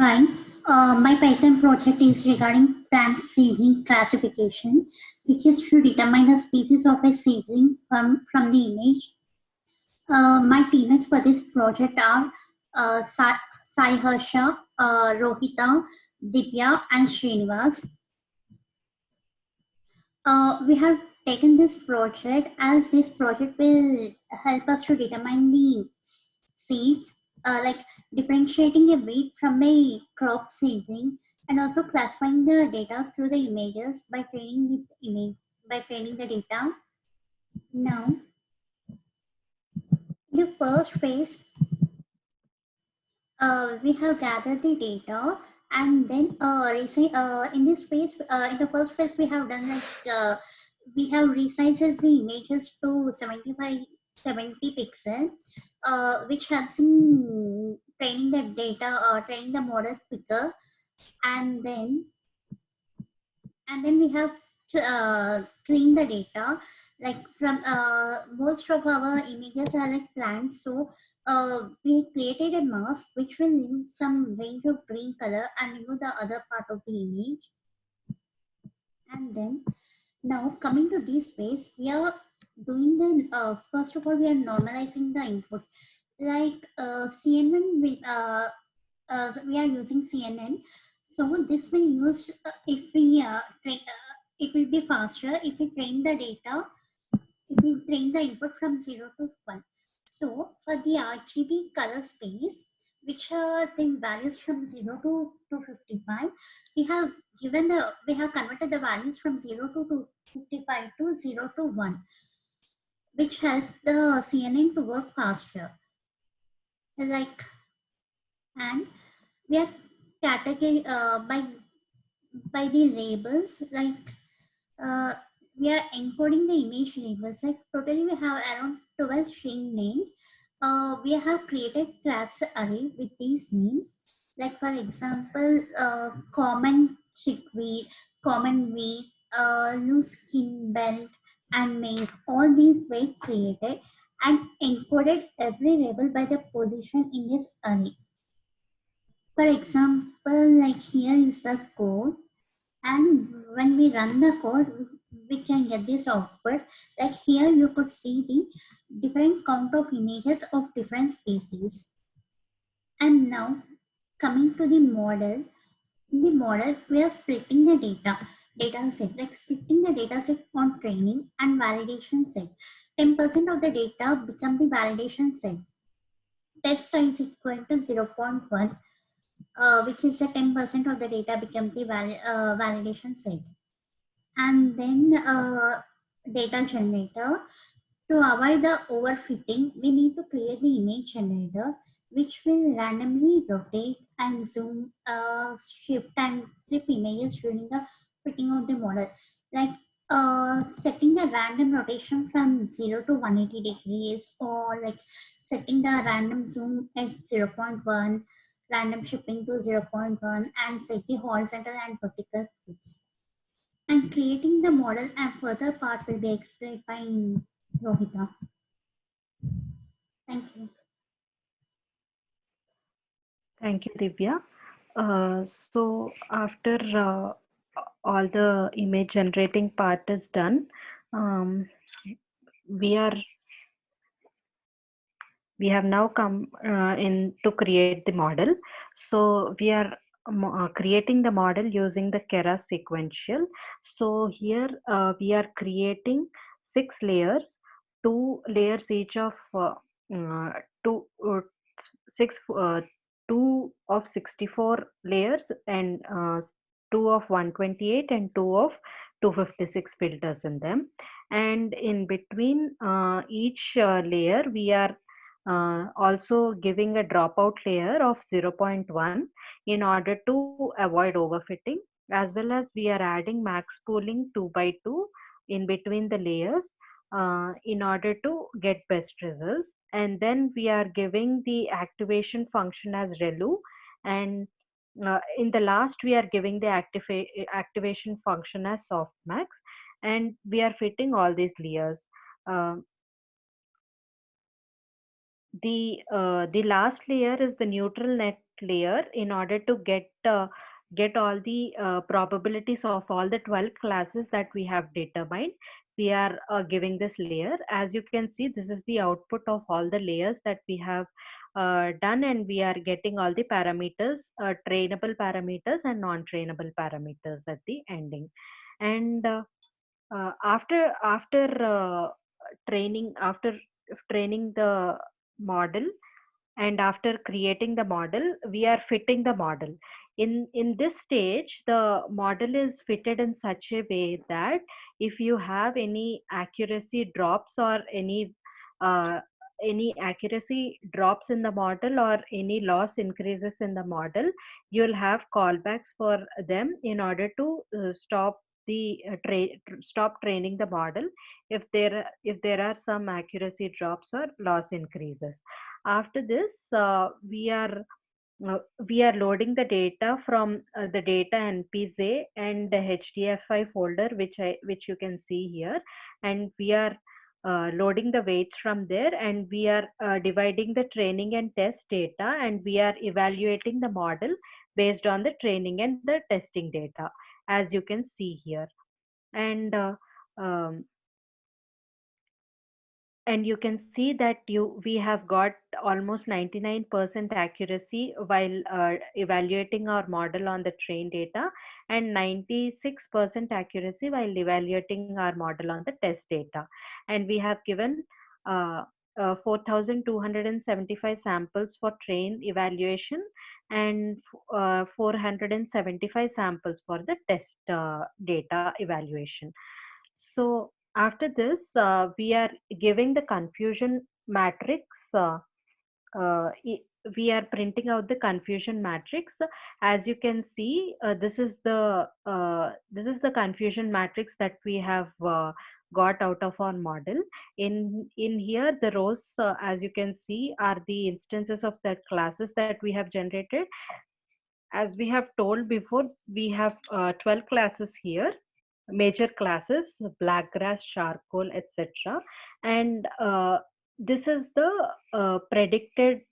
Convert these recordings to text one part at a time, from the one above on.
Hi, my Python project is regarding plant seedling classification, which is to determine the species of a seedling from the image. My teammates for this project are Sai Harsha, Rohita, Divya, and Srinivas. We have taken this project as this project will help us to determine the seeds, like differentiating a weed from a crop seedling, and also classifying the data through the images by training the data. Now, in the first phase, we have gathered the data, and then in this phase, in the first phase, we have done we have resized the images to 70 pixel, which helps in training the data or training the model quicker, and then we have to clean the data, like from most of our images are like plants, so we created a mask which will leave some range of green color and remove the other part of the image. And then now coming to this phase, we are doing the first of all we are normalizing the input, like CNN we are using CNN. So this will use if we it will be faster if we train the data. It will train the input from 0 to 1. So for the RGB color space, which are the values from 0 to 255, we have converted the values from 0 to 255 to 0 to 1, which helps the CNN to work faster. Like, and we are category by the labels, like uh, we are encoding the image labels, like totally we have around 12 string names. We have created class array with these names, like for example common chickweed, common wheat, loose skin belt, and maize. All these were created and encoded every label by the position in this array. For example, like here is the code, and when we run the code, we can get this output. Like here you could see the different count of images of different species. And now coming to the model, in the model we are splitting the data set, like splitting the data set on training and validation set. 10% of the data become the validation set. Test size equal to 0.1, which is the 10% of the data become the validation set. And then data generator. To avoid the overfitting, we need to create the image generator, which will randomly rotate and zoom, shift and flip images during the fitting of the model. Like setting the random rotation from 0 to 180 degrees, or like setting the random zoom at 0.1, random shifting to 0.1, and set the horizontal and vertical flips. And creating the model and further part will be explained by Rohita. Thank you. Thank you, Divya. So after all the image generating part is done, um, we are we have now come in to create the model. So we are creating the model using the Keras sequential. So here we are creating 6 layers, 2 layers each of uh, two six 2 of 64 layers, and 2 of 128 and 2 of 256 filters in them. And in between each layer we are also giving a dropout layer of 0.1 in order to avoid overfitting, as well as we are adding max pooling 2 by 2 in between the layers in order to get best results. And then we are giving the activation function as relu, and in the last we are giving the activation function as softmax, and we are fitting all these layers. Uh, the last layer is the neutral net layer. In order to get all the probabilities of all the 12 classes that we have determined, we are giving this layer. As you can see, this is the output of all the layers that we have done, and we are getting all the parameters, trainable parameters and non-trainable parameters at the ending. And after training the model, and after creating the model, we are fitting the model. In this stage, the model is fitted in such a way that if you have any accuracy drops or uh, any accuracy drops in the model or any loss increases in the model, you'll have callbacks for them in order to stop training the model if there are some accuracy drops or loss increases. After this, uh, we are loading the data from the data npz and the hdfi folder, which you can see here, and we are loading the weights from there, and we are dividing the training and test data, and we are evaluating the model based on the training and the testing data, as you can see here. And um, and you can see that we have got almost 99% accuracy while evaluating our model on the trained data, and 96% accuracy while evaluating our model on the test data. And we have given 4275 samples for train evaluation, and 475 samples for the test data evaluation. So after this, we are giving the confusion matrix. Uh, i- we are printing out the confusion matrix. As you can see, this is the confusion matrix that we have got out of our model. In here, the rows, as you can see, are the instances of the classes that we have generated. As we have told before, we have 12 classes here, major classes: black grass, charcoal, etc. And this is the predicted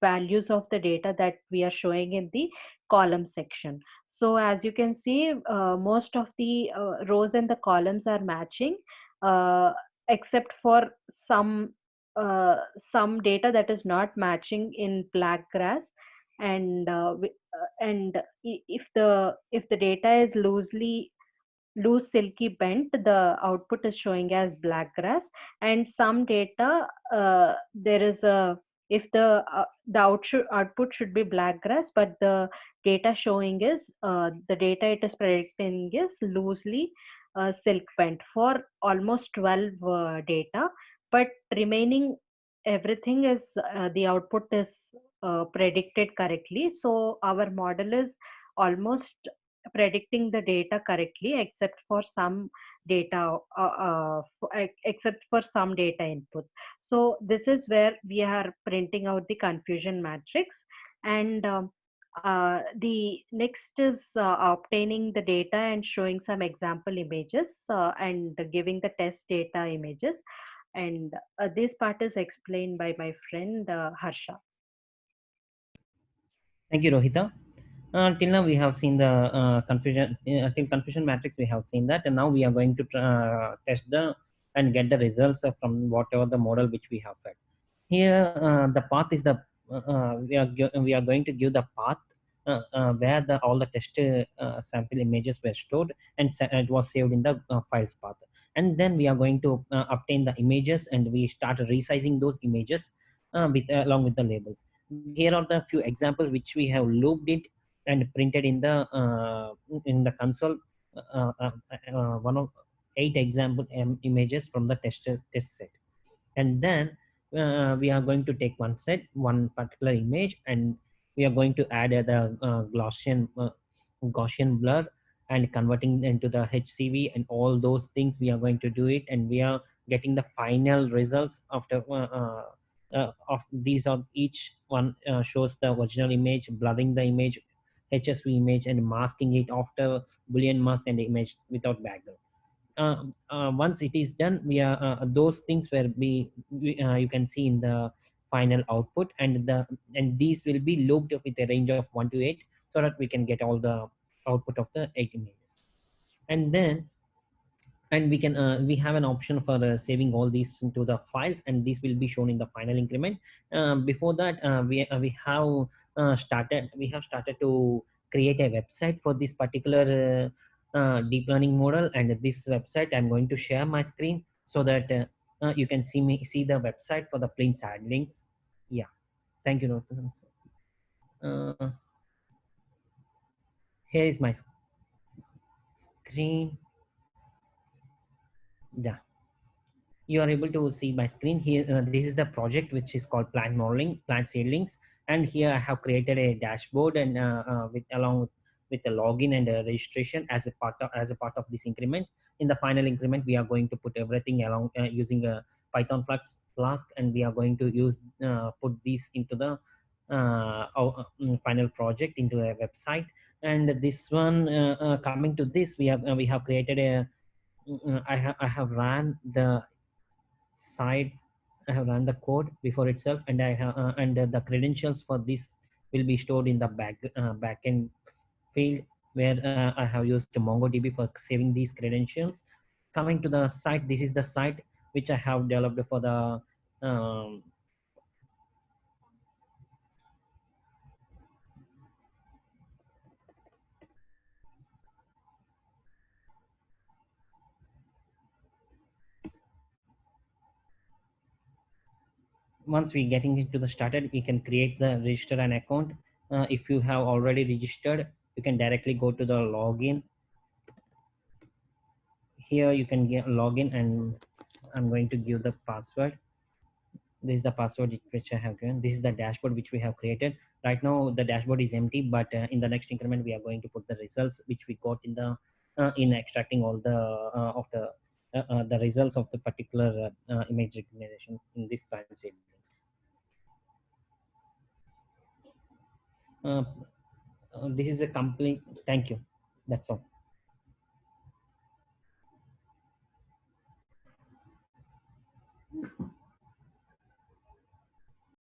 values of the data that we are showing in the column section. So as you can see, most of the rows and the columns are matching, uh, except for some some data that is not matching in black grass. And if the data is loose silky bent, the output is showing as black grass. And some data, there is a if output should be black grass, but the data showing is the data it is predicting is loosely silk bent for almost 12 data. But remaining everything is the output is predicted correctly. So our model is almost predicting the data correctly, except for some data except for some data inputs. So this is where we are printing out the confusion matrix. And the next is obtaining the data and showing some example images, and giving the test data images. And this part is explained by my friend Harsha. Thank you, Rohita. Till now, we have seen the confusion till confusion matrix. We have seen that, and now we are going to test the and get the results from whatever the model which we have fed. Here, the path is the we are going to give the path where the all the test sample images were stored, and it was saved in the files path. And then we are going to obtain the images, and we start resizing those images with along with the labels. Here are the few examples which we have looped it and printed in the console. One of 8 example images from the test set. And then we are going to take one particular image, and we are going to add the Gaussian blur and converting into the HCV and all those things. We are going to do it, and we are getting the final results after of these. Are each one shows the original image, blurring the image, HSV image, and masking it after Boolean mask and the image without background. once it is done, we are those things where you can see in the final output, and these will be looped with a range of 1 to 8, so that we can get all the output of the 8 images. And then we have an option for saving all these into the files, and these will be shown in the final increment. Before that, we have started to create a website for this particular deep learning model. And this website, I'm going to share my screen so that you can see the website for the plain side links. Yeah, thank you, Dr. uh, Here is my screen. Yeah, you are able to see my screen here. This is the project which is called plant modeling, plant seedlings. And here I have created a dashboard, and with along with the login and registration as a part of this increment. In the final increment, we are going to put everything along using a Python Flask, and we are going to put these into the final project into a website. And this one, coming to this, we have created a I have ran the site. I have run the code before itself, and I have the credentials for this will be stored in the backend field, where I have used MongoDB for saving these credentials. Coming to the site, this is the site which I have developed for the um, once we getting into the started, we can create the register an account. If you have already registered, you can directly go to the login. Here you can get login, and I'm going to give the password. This is the password which I have given. This is the dashboard which we have created. Right now the dashboard is empty, but in the next increment we are going to put the results which we got in the in extracting all the results of the particular image recognition in this plant seedlings. This is a complete. Thank you. That's all.